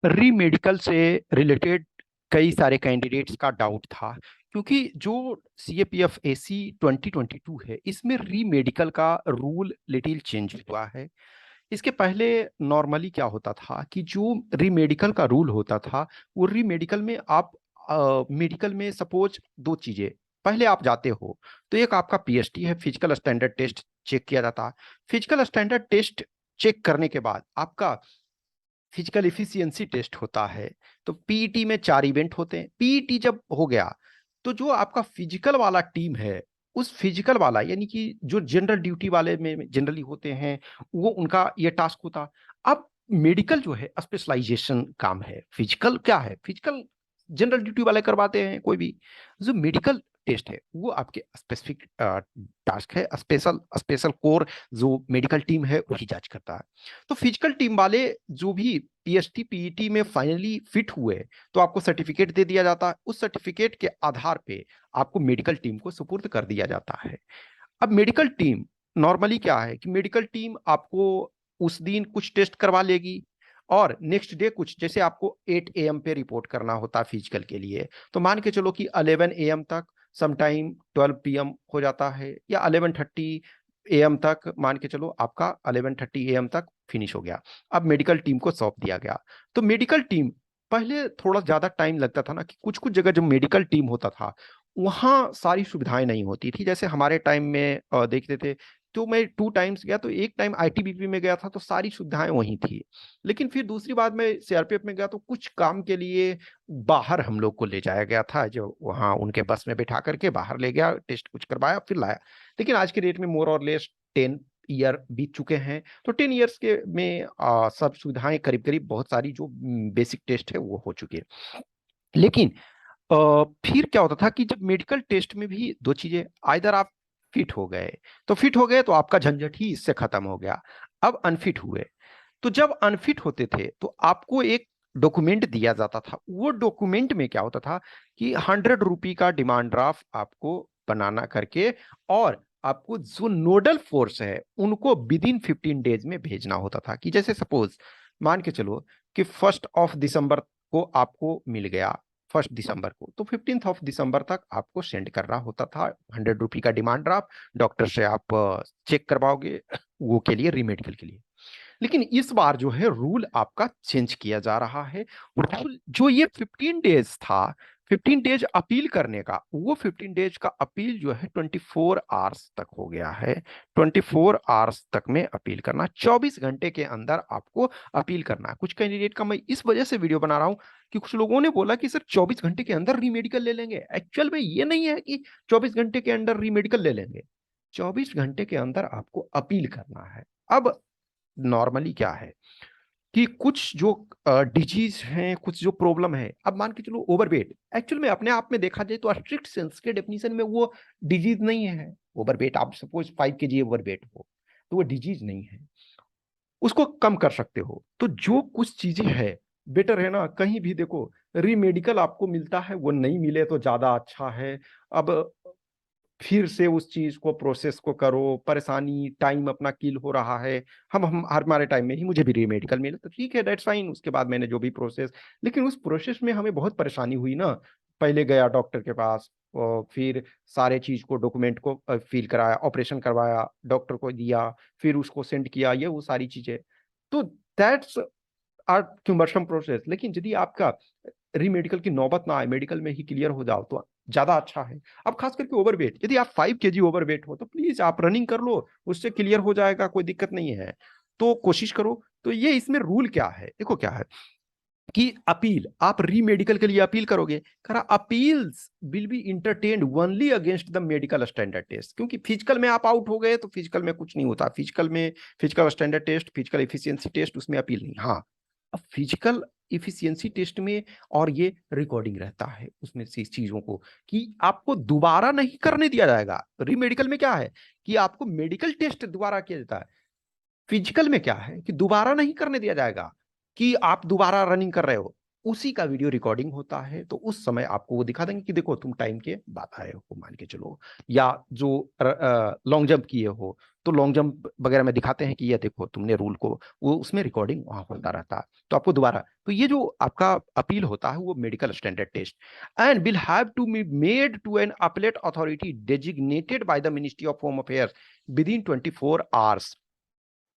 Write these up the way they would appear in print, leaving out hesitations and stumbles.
Re-medical से related कई सारे कैंडिडेट्स का डाउट था, क्योंकि जो CAPF AC 2022 है, इसमें रीमेडिकल का रूल लिटिल चेंज हुआ है। इसके पहले नॉर्मली क्या होता था कि जो रीमेडिकल का रूल होता था, वो रीमेडिकल में आप मेडिकल में सपोज दो चीजें, पहले आप जाते हो तो एक आपका PST है, फिजिकल स्टैंडर्ड टेस्ट चेक किया जाता है। फिजिकल स्टैंडर्ड टेस्ट चेक करने के बाद आपका फिजिकल इफिशियंसी टेस्ट होता है। तो PET में 4 इवेंट होते हैं। PET जब हो गया तो जो आपका फिजिकल वाला टीम है, उस फिजिकल वाला यानी कि जो जनरल ड्यूटी वाले में जनरली होते हैं, वो उनका ये टास्क होता। अब मेडिकल जो है स्पेशलाइजेशन काम है। फिजिकल क्या है, फिजिकल जनरल ड्यूटी वाले करवाते हैं कोई भी। जो मेडिकल टेस्ट है वो आपके स्पेसिफिक टास्क है, स्पेशल स्पेशल कोर जो मेडिकल टीम है वही जांच करता है। तो फिजिकल टीम वाले जो भी PST PET में फाइनली फिट हुए, तो आपको सर्टिफिकेट दे दिया जाता है। उस सर्टिफिकेट के आधार पे आपको मेडिकल टीम को सुपुर्द कर दिया जाता है। अब मेडिकल टीम नॉर्मली क्या है कि मेडिकल टीम आपको उस दिन कुछ टेस्ट करवा लेगी, और नेक्स्ट डे कुछ, जैसे आपको 8 AM पे रिपोर्ट करना होता है फिजिकल के लिए, तो मान के चलो कि 11 AM तक, समटाइम 12 PM हो जाता है, या 11:30 AM तक, मान के चलो आपका 11:30 AM तक फिनिश हो गया। अब मेडिकल टीम को सौंप दिया गया। तो मेडिकल टीम, पहले थोड़ा ज्यादा टाइम लगता था ना, कि कुछ कुछ जगह जो मेडिकल टीम होता था वहाँ सारी सुविधाएं नहीं होती थी। जैसे हमारे टाइम में देखते थे, तो मैं 2 टाइम्स गया, तो एक टाइम ITBP में गया था तो सारी सुविधाएं वहीं थी। लेकिन फिर दूसरी बार मैं CRPF में गया तो कुछ काम के लिए बाहर हम लोग को ले जाया गया था, जो वहाँ उनके बस में बैठा करके बाहर ले गया, टेस्ट कुछ करवाया फिर लाया। लेकिन आज के डेट में मोर और लेस 10 ईयर बीत चुके हैं, तो 10 ईयर्स के में सब सुविधाएं करीब करीब बहुत सारी जो बेसिक टेस्ट है वो हो चुकी है। लेकिन फिर क्या होता था कि जब मेडिकल टेस्ट में भी दो चीजें, आइदर आप फिट हो गए, तो फिट हो गए तो आपका झंझट ही इससे खत्म हो गया। अब अनफिट हुए, तो जब अनफिट होते थे तो आपको एक डॉक्यूमेंट दिया जाता था। वो डॉक्यूमेंट में क्या होता था कि 100 रुपये का डिमांड ड्राफ्ट आपको बनाना करके, और आपको जो नोडल फोर्स है उनको विद इन 15 डेज में भेजना होता था। कि जैसे सपोज मान के चलो कि 1 दिसंबर को आपको मिल गया, 1 दिसंबर को, तो 15 दिसंबर तक आपको सेंड करना होता था 100 रुपये का डिमांड ड्राफ्ट। डॉक्टर से आप चेक करवाओगे वो के लिए, रीमेडिकल के लिए। लेकिन इस बार जो है रूल आपका चेंज किया जा रहा है। रूल जो ये 15 डेज था, 15 डेज अपील करने का, वो 15 डेज का अपील जो है 24 आवर्स तक हो गया है। 24 आवर्स तक में अपील करना, 24 घंटे के अंदर आपको अपील करना है। कुछ कैंडिडेट का मैं इस वजह से वीडियो बना रहा हूं कि कुछ लोगों ने बोला कि सर 24 घंटे के अंदर रीमेडिकल ले लेंगे। एक्चुअल में ये नहीं है कि 24 घंटे के अंदर रीमेडिकल ले लेंगे। 24 घंटे के अंदर आपको अपील करना है। अब नॉर्मली क्या है कि कुछ जो डिजीज हैं, कुछ जो प्रॉब्लम है, अब मान के चलो ओवरवेट, एक्चुअल में अपने आप में देखा जाए तो स्ट्रिक्ट सेंस के डेफिनेशन में वो डिजीज नहीं है। ओवरवेट, आप सपोज 5 kg ओवरवेट हो तो वो डिजीज नहीं है, उसको कम कर सकते हो। तो जो कुछ चीजें है, बेटर है ना, कहीं भी देखो रीमेडिकल आपको मिलता है, वो नहीं मिले तो ज्यादा अच्छा है। अब फिर से उस चीज को प्रोसेस को करो, परेशानी, टाइम अपना किल हो रहा है। हम हमारे टाइम में ही मुझे भी रीमेडिकल मिला तो ठीक है, दैट्स फाइन। उसके बाद मैंने जो भी प्रोसेस, लेकिन उस प्रोसेस में हमें बहुत परेशानी हुई ना। पहले गया डॉक्टर के पास, और फिर सारे चीज को, डॉक्यूमेंट को फिल कराया, ऑपरेशन करवाया, डॉक्टर को दिया, फिर उसको सेंड किया, ये वो सारी चीजें। तो दैट्स आर क्यूमबरसम प्रोसेस। लेकिन यदि आपका रीमेडिकल की नौबत ना आए, मेडिकल में ही क्लियर हो जाओ तो ज्यादा अच्छा है। अब खास करके ओवरवेट, यदि आप 5 kg ओवरवेट हो तो प्लीज आप रनिंग कर लो, उससे क्लियर हो जाएगा, कोई दिक्कत नहीं है। तो कोशिश करो। तो ये इसमें रूल क्या है, देखो क्या है कि अपील, आप रीमेडिकल के लिए अपील करोगे, करा appeals will be entertained only against the medical standard test. क्योंकि फिजिकल में आप आउट हो गए तो फिजिकल में कुछ नहीं होता। फिजिकल में physical standard test, physical efficiency test, उसमें अपील नहीं। हाँ, अब फिजिकल इफिशियंसी टेस्ट में और ये रिकॉर्डिंग रहता है उसमें से चीजों को, कि आपको दोबारा नहीं करने दिया जाएगा। रीमेडिकल में क्या है कि आपको मेडिकल टेस्ट दोबारा किया जाता है। फिजिकल में क्या है कि दोबारा नहीं करने दिया जाएगा, कि आप दोबारा रनिंग कर रहे हो। उसी का वीडियो रिकॉर्डिंग होता है। तो उस समय आपको वो दिखा देंगे कि देखो तुम टाइम के बाद आए हो, मान के चलो, या जो लॉन्ग जंप किए हो तो लॉन्ग जंप वगैरह में दिखाते हैं कि ये देखो तुमने रूल को, वो उसमें रिकॉर्डिंग वहां होता रहता है। तो आपको दोबारा, तो ये जो आपका अपील होता है वो medical standard test and will have to be made to an appellate authority designated by the ministry of home affairs within 24 hours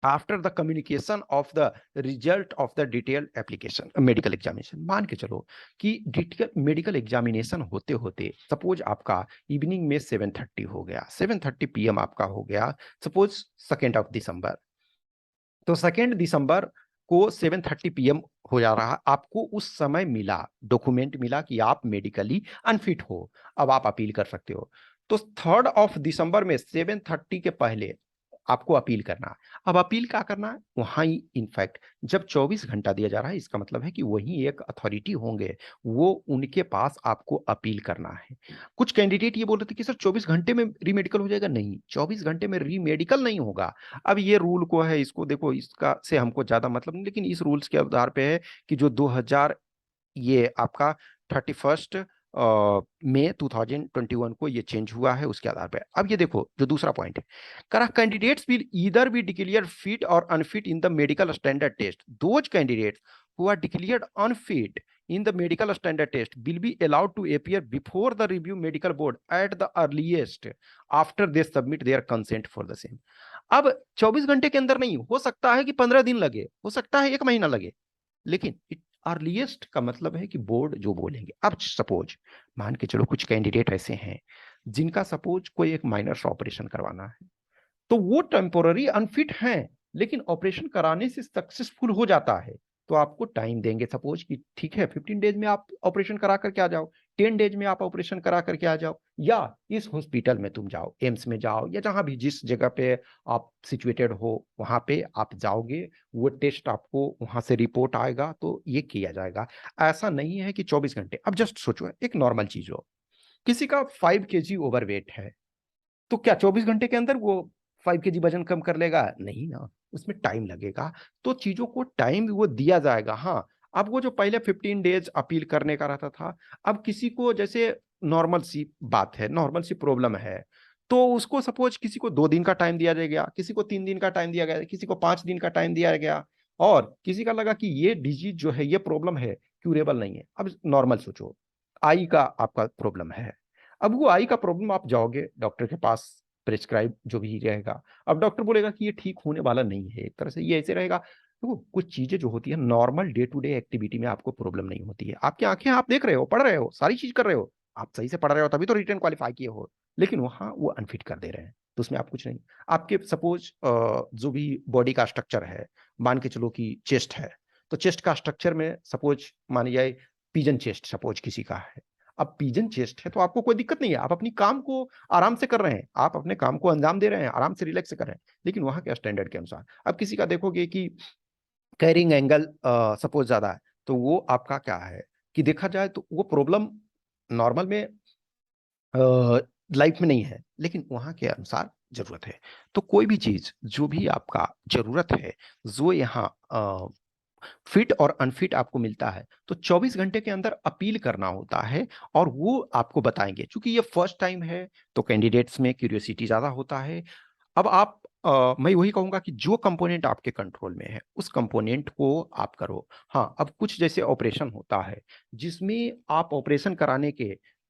after the communication of the result of the detailed application medical examination. मान के चलो कि detail medical examination होते होते suppose आपका evening में 7:30 हो गया, 7:30 PM आपका हो गया, सपोज 2 दिसंबर। तो 2 दिसंबर को 7:30 PM हो जा रहा, आपको उस समय मिला, डॉक्यूमेंट मिला कि आप मेडिकली अनफिट हो, अब आप अपील कर सकते हो। तो 3 दिसंबर में 7:30 के पहले आपको अपील करना है। अब अपील क्या करना है, वहां ही इनफैक्ट जब 24 घंटा दिया जा रहा है, इसका मतलब है कि वही एक अथॉरिटी होंगे, वो उनके पास आपको अपील करना है। कुछ कैंडिडेट ये बोल रहे थे कि सर 24 घंटे में रीमेडिकल हो जाएगा, नहीं, 24 घंटे में रीमेडिकल नहीं होगा। अब ये रूल को है, इसको देखो, इसका से हमको ज्यादा मतलब नहीं, लेकिन इस रूल्स के आधार पे है कि जो 2000 ये आपका 31 मई 2021 को ये चेंज हुआ है, उसके आधार पे। अब ये देखो जो दूसरा पॉइंट है, करा candidates will either be declared fit और unfit in the medical standard test. Those candidates who are declared unfit in the medical standard test will be allowed to appear before the review medical board at the earliest after they submit their consent for the same। अब 24 घंटे के अंदर नहीं, हो सकता है कि 15 दिन लगे, हो सकता है 1 महीना लगे, लेकिन अर्लीस्ट का मतलब है कि बोर्ड जो बोलेंगे। अब सपोज मान के चलो कुछ कैंडिडेट ऐसे हैं जिनका सपोज कोई एक माइनर ऑपरेशन करवाना है, तो वो टेम्पोररी अनफिट हैं, लेकिन ऑपरेशन कराने से सक्सेसफुल हो जाता है, तो आपको टाइम देंगे, सपोज कि ठीक है 15 डेज में आप ऑपरेशन करा करके आ जाओ, 10 डेज में आप ऑपरेशन करा करके आ जाओ, या इस हॉस्पिटल में तुम जाओ, एम्स में जाओ, या जहां भी जिस जगह पे आप सिचुएटेड हो वहां पे आप जाओगे, वो टेस्ट आपको वहां से रिपोर्ट आएगा तो ये किया जाएगा। ऐसा नहीं है कि 24 घंटे। अब जस्ट सोचो एक नॉर्मल चीज हो, किसी का 5 kg ओवरवेट है, तो क्या 24 घंटे के अंदर वो 5 kg वजन कम कर लेगा? नहीं ना, उसमें टाइम लगेगा। तो चीजों को टाइम वो दिया जाएगा। हाँ, अब वो जो पहले 15 डेज अपील करने का रहता था, अब किसी को जैसे नॉर्मल सी बात है, नॉर्मल सी प्रॉब्लम है, तो उसको सपोज किसी को 2 दिन का टाइम दिया जाएगा, किसी को 3 दिन का टाइम दिया गया, किसी को 5 दिन का टाइम दिया गया, और किसी का लगा कि ये डिजीज जो है, ये प्रॉब्लम है, क्यूरेबल नहीं है। अब नॉर्मल सोचो, आई का आपका प्रॉब्लम है, अब वो आई का प्रॉब्लम, आप जाओगे डॉक्टर के पास, प्रिस्क्राइब जो भी रहेगा, अब डॉक्टर बोलेगा कि ये ठीक होने वाला नहीं है, एक तरह से ये ऐसे रहेगा। तो कुछ चीजें जो होती है normal day to day activity में आपको प्रॉब्लम नहीं होती है, आपकी आंखें, आप देख रहे हो, पढ़ रहे हो, सारी चीज कर रहे हो, आप सही से पढ़ रहे हो तभी तो रिटर्न क्वालिफाई किए हो, लेकिन वहां वो अनफिट कर दे रहे हैं, तो उसमें आप कुछ नहीं। आपके सपोज जो भी बॉडी का स्ट्रक्चर है, मान के चलो कि चेस्ट है, तो चेस्ट का स्ट्रक्चर में सपोज मान जाए पिजन चेस्ट सपोज किसी का है, अब पिजन चेस्ट है तो आपको कोई दिक्कत नहीं है, आप अपनी काम को आराम से कर रहे हैं, आप अपने काम को अंजाम दे रहे हैं, आराम से रिलैक्स से कर रहे हैं, लेकिन वहां के स्टैंडर्ड के अनुसार। अब किसी का देखोगे कि कैरिंग एंगल सपोज ज्यादा है, तो वो आपका क्या है कि देखा जाए तो वो प्रॉब्लम नॉर्मल में लाइफ में नहीं है, लेकिन वहां के अनुसार जरूरत है। तो कोई भी चीज जो भी आपका जरूरत है, जो यहाँ फिट और अनफिट आपको मिलता है, तो 24 घंटे के अंदर अपील करना होता है, और वो आपको बताएंगे। क्योंकि ये फर्स्ट टाइम है तो कैंडिडेट्स में क्यूरियोसिटी ज्यादा होता है। अब आप मैं वही कहूंगा कि जो कंपोनेंट आपके कंट्रोल में है उस कंपोनेंट को आप करो। हाँ, अब कुछ जैसे ऑपरेशन होता है जिसमें आप ऑपरेशन कराने के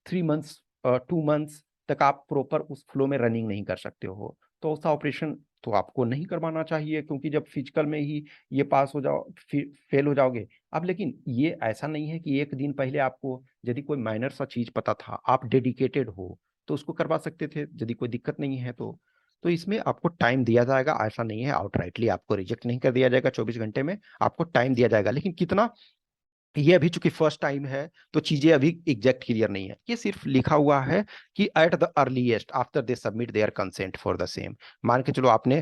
3 मंथ्स 2 मंथ्स तक आप प्रॉपर उस फ्लो में रनिंग नहीं कर सकते हो, तो उसका ऑपरेशन तो आपको नहीं करवाना चाहिए, क्योंकि जब फिजिकल में ही ये पास हो जाओ फेल हो जाओगे। अब लेकिन ये ऐसा नहीं है कि एक दिन पहले आपको यदि कोई माइनर सा चीज पता था, आप डेडिकेटेड हो, तो उसको करवा सकते थे यदि कोई दिक्कत नहीं है तो इसमें आपको टाइम दिया जाएगा, ऐसा नहीं है आउटराइटली आपको रिजेक्ट नहीं कर दिया जाएगा, 24 घंटे में आपको टाइम दिया जाएगा। लेकिन कितना, ये अभी चूंकि फर्स्ट टाइम है तो चीजें अभी एग्जैक्ट क्लियर नहीं है, ये सिर्फ लिखा हुआ है कि at the earliest after they submit there consent for the same. मान के चलो आपने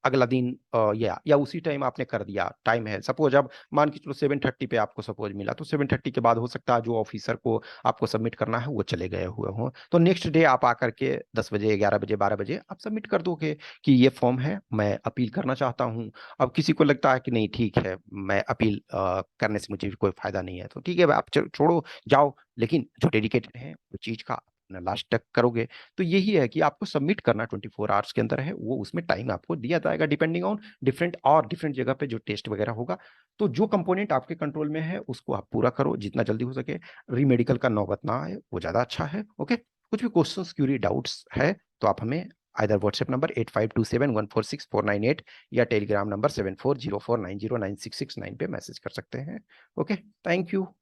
अगला दिन या उसी टाइम आपने कर दिया, टाइम है सपोज, अब मान के चलो 7:30 पे आपको सपोज मिला, तो 7:30 के बाद हो सकता है जो ऑफिसर को आपको सबमिट करना है वो चले गए हुए हों, तो नेक्स्ट डे आप आकर के 10 बजे 11 बजे 12 बजे आप सबमिट कर दोगे कि ये फॉर्म है, मैं अपील करना चाहता हूँ। अब किसी को लगता है कि नहीं ठीक है, मैं अपील करने से मुझे कोई फायदा नहीं है तो ठीक है भाई, आप छोड़ो जाओ, लेकिन जो डेडिकेटेड है वो चीज का लास्ट तक करोगे। तो यही है कि आपको सबमिट करना 24 आवर्स के अंदर है, वो उसमें टाइम आपको दिया जाएगा डिपेंडिंग ऑन डिफरेंट जगह पे जो टेस्ट वगैरह होगा। तो जो कंपोनेंट आपके कंट्रोल में है उसको आप पूरा करो जितना जल्दी हो सके, रीमेडिकल का नौबत ना आए वो ज्यादा अच्छा है। ओके, कुछ भी क्वेश्चंस क्यूरी डाउट्स है तो आप हमें आइदर व्हाट्सएप नंबर 8527146498 या टेलीग्राम नंबर 7404909669 पे मैसेज कर सकते हैं। Okay, thank you.